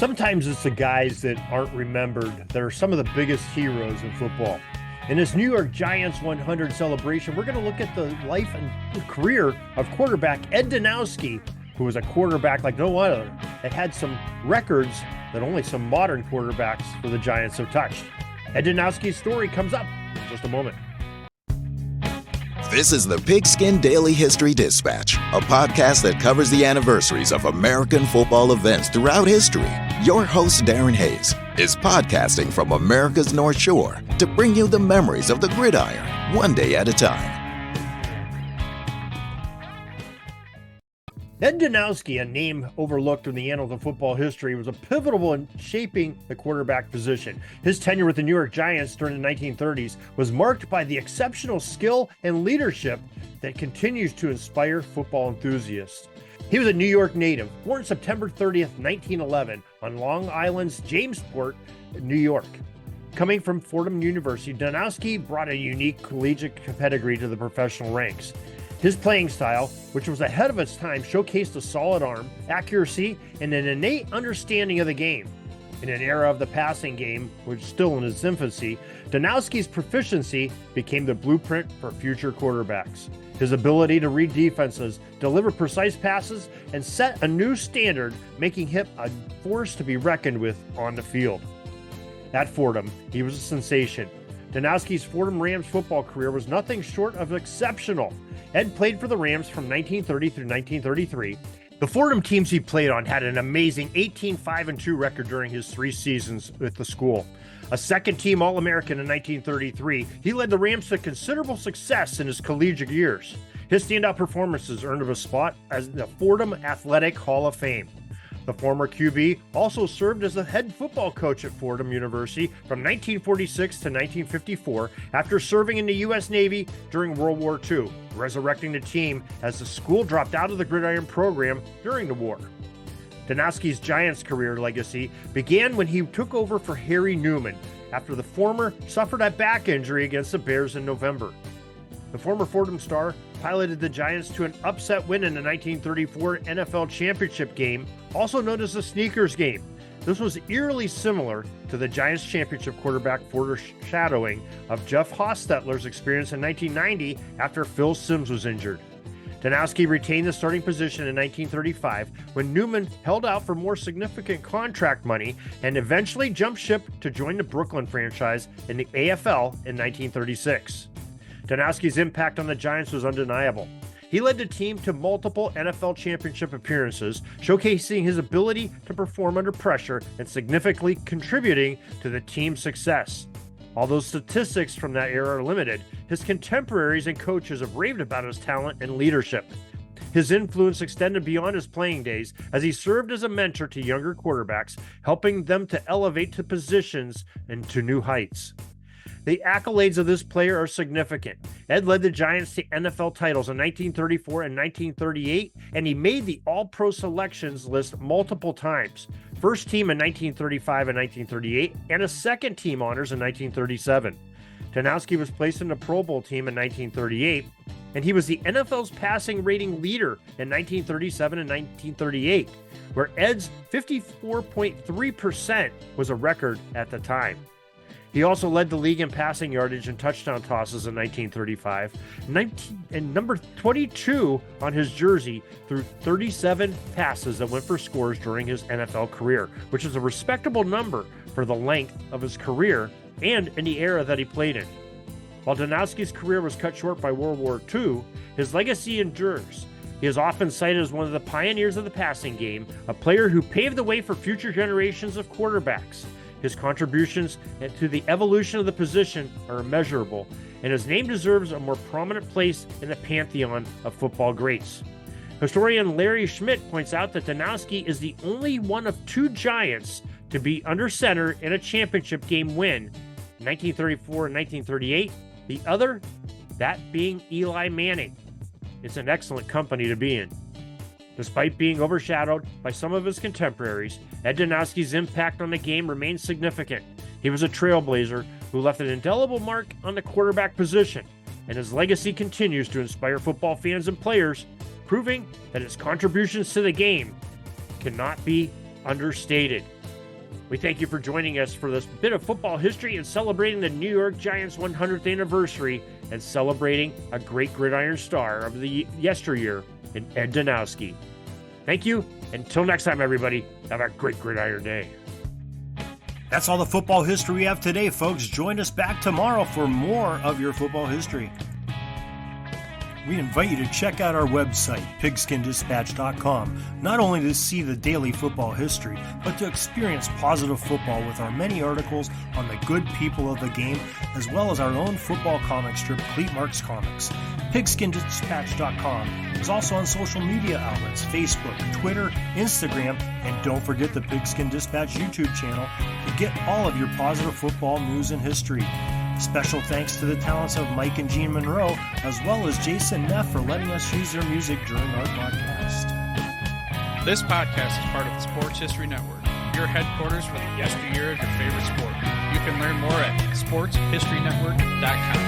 Sometimes it's the guys that aren't remembered that are some of the biggest heroes in football. In this New York Giants 100 celebration, we're going to look at the life and career of quarterback Ed Danowski, who was a quarterback like no other, that had some records that only some modern quarterbacks for the Giants have touched. Ed Danowski's story comes up in just a moment. This is the Pigskin Daily History Dispatch, a podcast that covers the anniversaries of American football events throughout history. Your host, Darren Hayes, is podcasting from America's North Shore to bring you the memories of the gridiron, one day at a time. Ed Danowski, a name overlooked in the annals of football history, was a pivotal in shaping the quarterback position. His tenure with the New York Giants during the 1930s was marked by the exceptional skill and leadership that continues to inspire football enthusiasts. He was a New York native, born September 30th, 1911, on Long Island's Jamesport, New York. Coming from Fordham University, Danowski brought a unique collegiate pedigree to the professional ranks. His playing style, which was ahead of its time, showcased a solid arm, accuracy, and an innate understanding of the game. In an era of the passing game, which was still in its infancy, Danowski's proficiency became the blueprint for future quarterbacks. His ability to read defenses, deliver precise passes, and set a new standard, making him a force to be reckoned with on the field. At Fordham, he was a sensation. Danowski's Fordham Rams football career was nothing short of exceptional. Ed played for the Rams from 1930 through 1933. The Fordham teams he played on had an amazing 18-5-2 record during his 3 seasons with the school. A second-team All-American in 1933, he led the Rams to considerable success in his collegiate years. His standout performances earned him a spot as the Fordham Athletic Hall of Fame. The former QB also served as the head football coach at Fordham University from 1946 to 1954 after serving in the U.S. Navy during World War II, resurrecting the team as the school dropped out of the gridiron program during the war. Danowski's Giants career legacy began when he took over for Harry Newman after the former suffered a back injury against the Bears in November. The former Fordham star piloted the Giants to an upset win in the 1934 NFL Championship game, also known as the Sneakers game. This was eerily similar to the Giants championship quarterback foreshadowing of Jeff Hostetler's experience in 1990 after Phil Simms was injured. Danowski retained the starting position in 1935 when Newman held out for more significant contract money and eventually jumped ship to join the Brooklyn franchise in the AFL in 1936. Danowski's impact on the Giants was undeniable. He led the team to multiple NFL championship appearances, showcasing his ability to perform under pressure and significantly contributing to the team's success. Although statistics from that era are limited, his contemporaries and coaches have raved about his talent and leadership. His influence extended beyond his playing days as he served as a mentor to younger quarterbacks, helping them to elevate to positions and to new heights. The accolades of this player are significant. Ed led the Giants to NFL titles in 1934 and 1938, and he made the All-Pro selections list multiple times. First team in 1935 and 1938, and a second team honors in 1937. Danowski was placed in the Pro Bowl team in 1938, and he was the NFL's passing rating leader in 1937 and 1938, where Ed's 54.3% was a record at the time. He also led the league in passing yardage and touchdown tosses in 1935, and number 22 on his jersey through 37 passes that went for scores during his NFL career, which is a respectable number for the length of his career and in the era that he played in. While Danowski's career was cut short by World War II, his legacy endures. He is often cited as one of the pioneers of the passing game, a player who paved the way for future generations of quarterbacks. His contributions to the evolution of the position are immeasurable, and his name deserves a more prominent place in the pantheon of football greats. Historian Larry Schmitt points out that Danowski is the only one of 2 Giants to be under center in a championship game win, 1934 and 1938, the other, that being Eli Manning. It's an excellent company to be in. Despite being overshadowed by some of his contemporaries, Ed Danowski's impact on the game remains significant. He was a trailblazer who left an indelible mark on the quarterback position, and his legacy continues to inspire football fans and players, proving that his contributions to the game cannot be understated. We thank you for joining us for this bit of football history and celebrating the New York Giants' 100th anniversary and celebrating a great gridiron star of the yesteryear in Ed Danowski. Thank you. Until next time, everybody, have a great gridiron day. That's all the football history we have today, folks. Join us back tomorrow for more of your football history. We invite you to check out our website, pigskindispatch.com, not only to see the daily football history, but to experience positive football with our many articles on the good people of the game, as well as our own football comic strip, Cleat Marks Comics. Pigskindispatch.com is also on social media outlets, Facebook, Twitter, Instagram, and don't forget the Pigskin Dispatch YouTube channel to get all of your positive football news and history. Special thanks to the talents of Mike and Gene Monroe, as well as Jason Neff for letting us use their music during our podcast. This podcast is part of the Sports History Network, your headquarters for the yesteryear of your favorite sport. You can learn more at sportshistorynetwork.com.